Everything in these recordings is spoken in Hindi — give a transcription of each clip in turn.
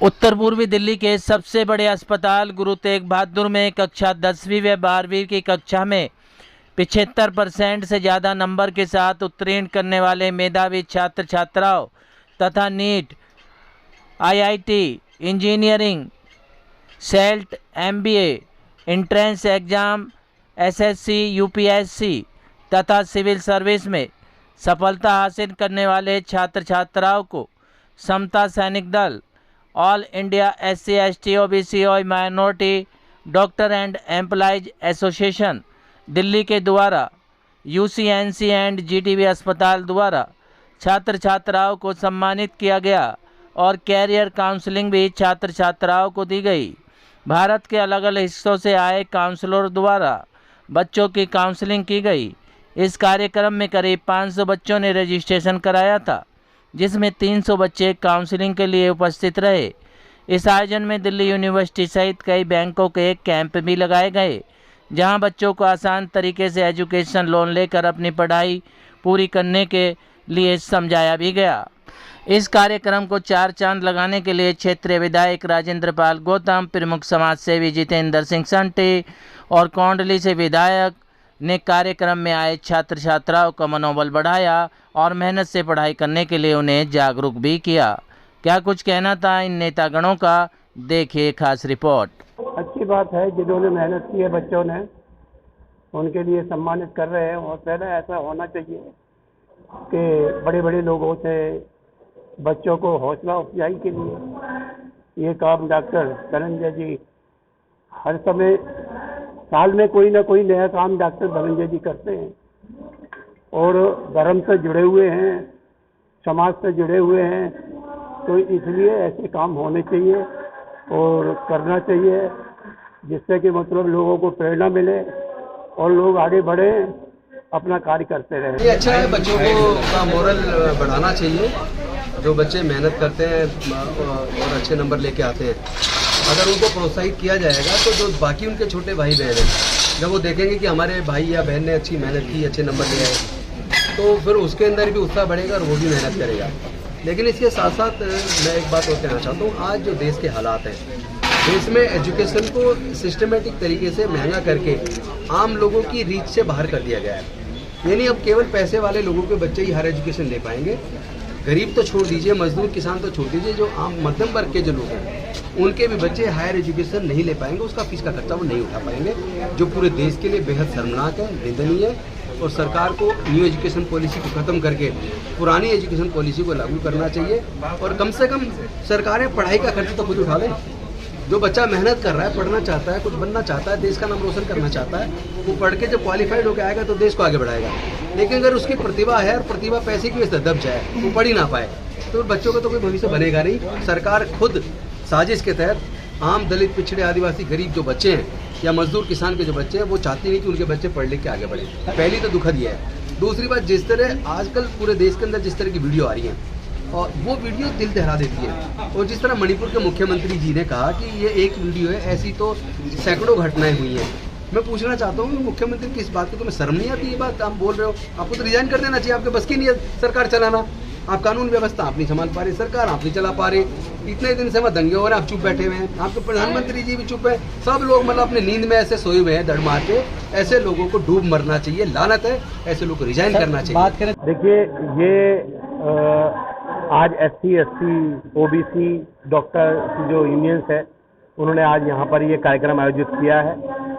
उत्तर पूर्वी दिल्ली के सबसे बड़े अस्पताल गुरु तेग बहादुर में कक्षा 10वीं व 12वीं की कक्षा में 75% से ज़्यादा नंबर के साथ उत्तीर्ण करने वाले मेधावी छात्र छात्राओं तथा नीट, आईआईटी, इंजीनियरिंग, सेल्ट, MBA, entrance exam, SSC, UPSC तथा सिविल सर्विस में सफलता हासिल करने वाले छात्र छात्राओं को Samata Sainik Dal, all India SC ST OBC और minority doctor and employees association Delhi के द्वारा यूसीएनसी एंड जीटीबी अस्पताल द्वारा छात्र छात्राओं को सम्मानित किया गया और कैरियर काउंसलिंग भी छात्र छात्राओं को दी गई। भारत के अलग अलग हिस्सों से आए काउंसलर द्वारा बच्चों की काउंसलिंग की गई। इस कार्यक्रम में करीब 500 बच्चों ने रजिस्ट्रेशन कराया था, जिसमें 300 बच्चे काउंसलिंग के लिए उपस्थित रहे। इस आयोजन में दिल्ली यूनिवर्सिटी सहित कई बैंकों के कैंप भी लगाए गए, जहां बच्चों को आसान तरीके से एजुकेशन लोन लेकर अपनी पढ़ाई पूरी करने के लिए समझाया भी गया। इस कार्यक्रम को चार चांद लगाने के लिए क्षेत्रीय विधायक राजेंद्र पाल गौतम, प्रमुख समाज सेवी जितेंद्र सिंह संटी और कौंडली से विधायक ने कार्यक्रम में आए छात्र छात्राओं का मनोबल बढ़ाया और मेहनत से पढ़ाई करने के लिए उन्हें जागरूक भी किया। क्या कुछ कहना था इन नेतागणों का, देखिए खास रिपोर्ट। अच्छी बात है, जिन्होंने मेहनत की है बच्चों ने, उनके लिए सम्मानित कर रहे हैं। और पहले ऐसा होना चाहिए कि बड़े बड़े लोगों से बच्चों को हौसला अफजाई के लिए ये काम डॉक्टर धनंजय जी हर समय साल में कोई ना कोई नया काम डॉक्टर धनंजय जी करते हैं और धर्म से जुड़े हुए हैं, समाज से जुड़े हुए हैं। तो इसलिए ऐसे काम होने चाहिए और करना चाहिए, जिससे कि मतलब लोगों को प्रेरणा मिले और लोग आगे बढ़े, अपना कार्य करते रहें। ये अच्छा है, बच्चों को का मोरल बढ़ाना चाहिए। जो बच्चे मेहनत करते हैं और अच्छे नंबर लेके आते हैं, अगर उनको प्रोत्साहित किया जाएगा तो जो बाकी उनके छोटे भाई बहन हैं, जब वो देखेंगे कि हमारे भाई या बहन ने अच्छी मेहनत की, अच्छे नंबर ले आए, तो फिर उसके अंदर भी उत्साह बढ़ेगा और वो भी मेहनत करेगा। लेकिन इसके साथ साथ मैं एक बात और कहना चाहता हूँ, आज जो देश के हालात हैं, देश में एजुकेशन को सिस्टमेटिक तरीके से महंगा करके आम लोगों की रीच से बाहर कर दिया गया है। यानी अब केवल पैसे वाले लोगों के बच्चे ही हायर एजुकेशन ले पाएंगे। गरीब तो छोड़ दीजिए, मजदूर किसान तो छोड़ दीजिए, जो आम मध्यम वर्ग के जो लोग हैं उनके भी बच्चे हायर एजुकेशन नहीं ले पाएंगे, उसका फीस का खर्चा वो नहीं उठा पाएंगे, जो पूरे देश के लिए बेहद शर्मनाक है, निंदनीय है। और सरकार को न्यू एजुकेशन पॉलिसी को खत्म करके पुरानी एजुकेशन पॉलिसी को लागू करना चाहिए और कम से कम सरकारें पढ़ाई का खर्च तो खुद उठा लें। जो बच्चा मेहनत कर रहा है, पढ़ना चाहता है, कुछ बनना चाहता है, देश का नाम रोशन करना चाहता है, वो पढ़ के जब क्वालिफाइड होकर आएगा तो देश को आगे बढ़ाएगा। लेकिन अगर उसकी प्रतिभा है और प्रतिभा पैसे की वजह से दब जाए, वो पढ़ ही ना पाए, तो बच्चों का तो कोई भविष्य बनेगा नहीं। सरकार खुद साजिश के तहत आम दलित, पिछड़े, आदिवासी, गरीब जो बच्चे हैं या मजदूर किसान के जो बच्चे हैं, वो चाहती नहीं कि उनके बच्चे पढ़ लिख के आगे बढ़े। पहली तो दुखद ये है। दूसरी बात, जिस तरह आजकल पूरे देश के अंदर जिस तरह की वीडियो आ रही है, और वो वीडियो दिल दहला देती है। और जिस तरह मणिपुर के मुख्यमंत्री जी ने कहा कि ये एक वीडियो है, ऐसी तो सैकड़ों घटनाएं हुई हैं। मैं पूछना चाहता हूँ, मुख्यमंत्री किस बात की तुम्हें शर्म नहीं आती? ये बात आप बोल रहे हो, आपको तो रिजाइन कर देना चाहिए। आपके बस की नहीं है सरकार चलाना, आप कानून व्यवस्था आप नहीं संभाल पा रहे, सरकार आप नहीं चला पा रहे। इतने दिन से वहाँ दंगे हो रहे हैं, आप चुप बैठे हुए हैं, आपके प्रधानमंत्री जी भी चुप है, सब लोग मतलब अपने नींद में ऐसे सोए हुए हैं धड़ मार के। ऐसे लोगों को डूब मरना चाहिए, लानत है, ऐसे लोगों को रिजाइन करना चाहिए। बात करें, देखिए ये आज SC, ST, OBC डॉक्टर की जो यूनियंस है, उन्होंने आज यहाँ पर ये कार्यक्रम आयोजित किया है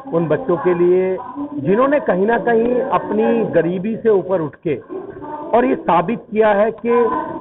उन बच्चों के लिए जिन्होंने कहीं ना कहीं अपनी गरीबी से ऊपर उठ के और ये साबित किया है कि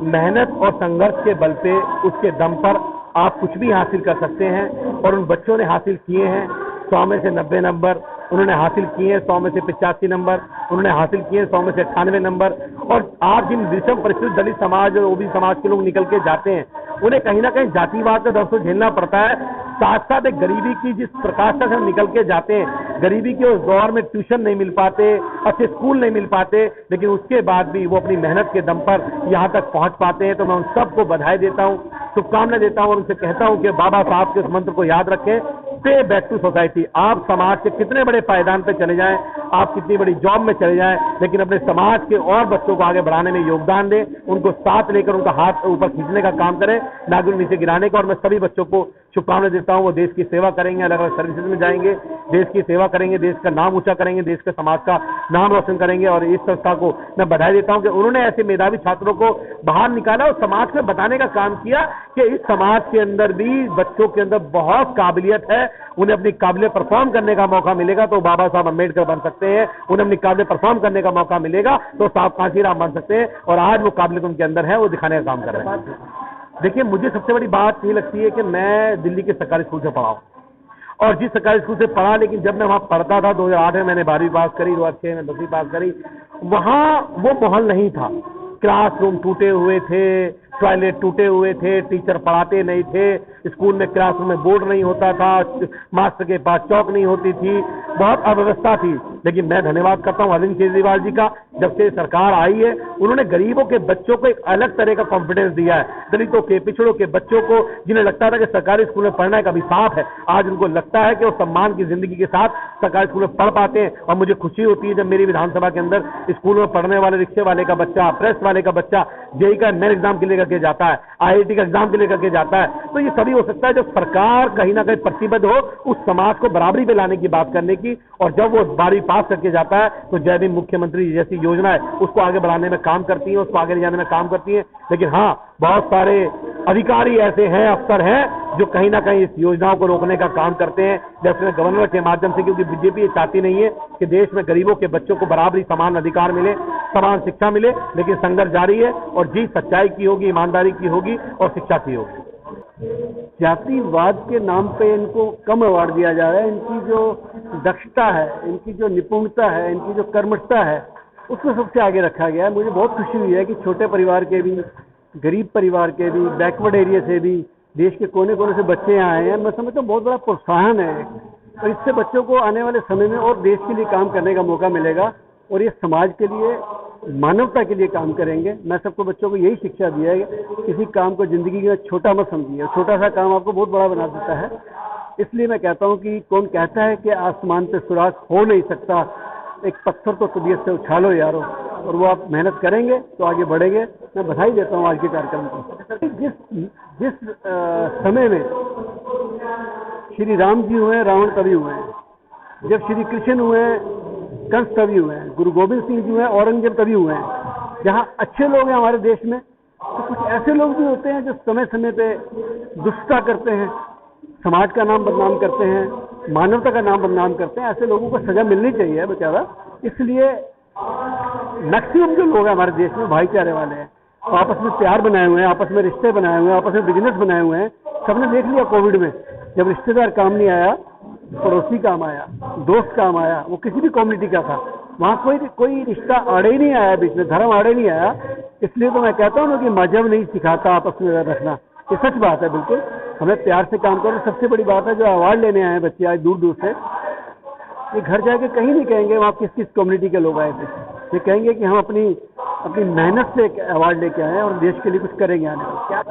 मेहनत और संघर्ष के बल पे, उसके दम पर आप कुछ भी हासिल कर सकते हैं। और उन बच्चों ने हासिल किए हैं 100 में से 90 नंबर, उन्होंने हासिल किए हैं 100 में से 85 नंबर, उन्होंने हासिल किए 100 में से 98 नंबर। और आज जिन विषम परिस्थिति दलित समाज और ओबीसी समाज के लोग निकल के जाते हैं, उन्हें कहीं ना कहीं जातिवाद का दर्द झेलना पड़ता है। साथ साथ एक गरीबी की जिस प्रकाश से हम निकल के जाते हैं, गरीबी के उस दौर में ट्यूशन नहीं मिल पाते, अच्छे स्कूल नहीं मिल पाते, लेकिन उसके बाद भी वो अपनी मेहनत के दम पर यहाँ तक पहुँच पाते हैं। तो मैं उन सबको बधाई देता हूँ, शुभकामनाएं देता हूं और उनसे कहता हूं कि बाबा साहब के उस मंत्र को याद रखें, पे बैक टू सोसाइटी। आप समाज के कितने बड़े पायदान पे चले जाएं, आप कितनी बड़ी जॉब में चले जाएं, लेकिन अपने समाज के और बच्चों को आगे बढ़ाने में योगदान दें, उनको साथ लेकर उनका हाथ ऊपर खींचने का काम करें, ना कि नीचे गिराने का। और मैं सभी बच्चों को शुभकामनाएं देता हूं, वो देश की सेवा करेंगे, अलग अलग सर्विसेज में जाएंगे, देश की सेवा करेंगे, देश का नाम ऊंचा करेंगे, देश के समाज का नाम रोशन करेंगे। और इस संस्था को मैं बधाई देता हूं कि उन्होंने ऐसे मेधावी छात्रों को बाहर निकाला और समाज में बताने का काम किया कि इस समाज के अंदर भी बच्चों के अंदर बहुत काबिलियत है, उन्हें अपनी काबिलियत परफॉर्म करने का मौका मिलेगा तो बाबा साहब अम्बेडकर बन सकते हैं, उन्हें अपनी काबिलियत परफॉर्म करने का मौका मिलेगा तो साहब कांशीराम बन सकते हैं। और आज वो काबिलियत उनके अंदर है, वो दिखाने का काम कर रहे हैं। देखिए, मुझे सबसे बड़ी बात ये लगती है कि मैं दिल्ली के सरकारी स्कूल से पढ़ा हूँ, और जिस सरकारी स्कूल से पढ़ा, लेकिन जब मैं वहाँ पढ़ता था 2008 में मैंने 12वीं पास करी, 2006 में 10वीं पास करी, वहाँ वो माहौल नहीं था। क्लासरूम टूटे हुए थे, टॉयलेट टूटे हुए थे, टीचर पढ़ाते नहीं थे, स्कूल में क्लासरूम में बोर्ड नहीं होता था, मास्टर के पास चौक नहीं होती थी, बहुत अव्यवस्था थी। लेकिन मैं धन्यवाद करता हूँ अरविंद केजरीवाल जी का, जब से सरकार आई है उन्होंने गरीबों के बच्चों को एक अलग तरह का कॉन्फिडेंस दिया है। दलितों के, पिछड़ों के बच्चों को, जिन्हें लगता था कि सरकारी स्कूल में पढ़ना एक अभिशाप है, आज उनको लगता है कि वो सम्मान की जिंदगी के साथ सरकारी स्कूल में पढ़ पाते हैं। और मुझे खुशी होती है जब मेरी विधानसभा के अंदर स्कूल में पढ़ने वाले रिक्शे वाले का बच्चा, प्रेस वाले का बच्चा जेईई का मेन एग्जाम के लिए करके जाता है, IIT का एग्जाम के लिए करके जाता है। तो ये सभी हो सकता है जब सरकार कहीं ना कहीं प्रतिबद्ध हो उस समाज को बराबरी पे लाने की बात करने की, और जब वो 12वीं पास करके जाता है तो जय भीम मुख्यमंत्री जैसी योजना है उसको आगे बढ़ाने में काम करती है, उसको आगे ले जाने में काम करती है। लेकिन हाँ, बहुत सारे अधिकारी ऐसे हैं, अफसर हैं जो कहीं ना कहीं इस योजनाओं को रोकने का काम करते हैं, जैसे गवर्नर के माध्यम से, क्योंकि बीजेपी ये चाहती नहीं है कि देश में गरीबों के बच्चों को बराबरी, समान अधिकार मिले, समान शिक्षा मिले। लेकिन संघर्ष जारी है और जीत सच्चाई की होगी, ईमानदारी की होगी और शिक्षा की होगी। जातिवाद के नाम पे इनको कम अवार्ड दिया जा रहा है। इनकी जो दक्षता है, इनकी जो निपुणता है, इनकी जो कर्मठता है, उसको सबसे आगे रखा गया है। मुझे बहुत खुशी हुई है कि छोटे परिवार के भी, गरीब परिवार के भी, बैकवर्ड एरिया से भी, देश के कोने कोने से बच्चे यहाँ आए हैं। मैं समझता हूँ बहुत बड़ा प्रोत्साहन है और इससे बच्चों को आने वाले समय में और देश के लिए काम करने का मौका मिलेगा और ये समाज के लिए, मानवता के लिए काम करेंगे। मैं सबको बच्चों को यही शिक्षा दिया है कि किसी काम को जिंदगी में छोटा मत समझिए, छोटा सा काम आपको बहुत बड़ा बना देता है। इसलिए मैं कहता हूँ कि कौन कहता है कि आसमान पे सुराख हो नहीं सकता, एक पत्थर तो तबीयत से उछालो यारो, और वो आप मेहनत करेंगे तो आगे बढ़ेंगे। मैं बधाई देता हूँ आज के कार्यक्रम को। जिस समय में श्री राम जी हुए, रावण तभी हुए हैं। जब श्री कृष्ण हुए, कंस तभी हुए हैं। गुरु गोविंद सिंह जी हुए, औरंगजेब तभी हुए हैं। जहाँ अच्छे लोग हैं हमारे देश में, तो कुछ ऐसे लोग भी होते हैं जो समय समय पे दुष्टता करते हैं, समाज का नाम बदनाम करते हैं, मानवता का नाम बदनाम करते हैं। ऐसे लोगों को सजा मिलनी चाहिए बेचारा। इसलिए मैक्सिमम जो लोग हैं हमारे देश में भाईचारे वाले हैं, आपस में प्यार बनाए हुए हैं, आपस में रिश्ते बनाए हुए हैं, आपस में बिजनेस बनाए हुए हैं। सबने देख लिया कोविड में, जब रिश्तेदार काम नहीं आया, पड़ोसी काम आया, दोस्त काम आया, वो किसी भी कम्युनिटी का था, वहाँ कोई रिश्ता आड़े ही नहीं आया, बीच में धर्म आड़े नहीं आया। इसलिए तो मैं कहता हूँ ना कि मजहब नहीं सिखाता आपस में रखना, ये सच बात है। बिल्कुल हमें प्यार से काम करो। सबसे बड़ी बात है, जो अवार्ड लेने आए हैं बच्चे आज दूर दूर से, ये घर जाके कहीं नहीं कहेंगे वहाँ किस किस कम्युनिटी के लोग आए थे। ये कहेंगे कि हम अपनी मेहनत से एक अवार्ड लेके आए हैं और देश के लिए कुछ करेंगे आने में। क्या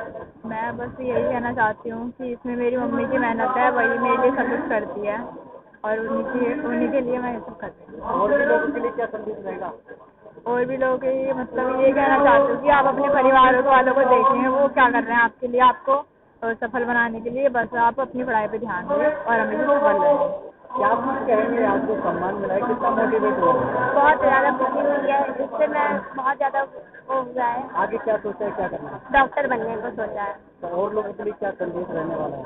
मैं बस यही कहना चाहती हूँ कि इसमें मेरी मम्मी की मेहनत है, वही मेरे लिए सब कुछ करती है और उन्हीं के लिए मैं ये सब करती हूँ। और भी लोगों के लिए क्या संदेश रहेगा? और भी लोगों के लिए मतलब ये कहना चाहती हूँ कि आप अपने परिवार वालों को देखें, वो क्या कर रहे हैं आपके लिए, आपको सफल बनाने के लिए। बस आप अपनी पढ़ाई पे ध्यान दें और हमें भी सफल रहें। क्या कुछ कहेंगे? आपको सम्मान मिला है, कितना मोटिवेट हुआ? बहुत ज़्यादा खुशी हुई है, इससे मैं बहुत ज़्यादा हो गया है। आगे क्या सोचा है, क्या करना है? डॉक्टर बनने को सोचा है। तो और लोगों के लिए क्या संदेश रहने वाला है?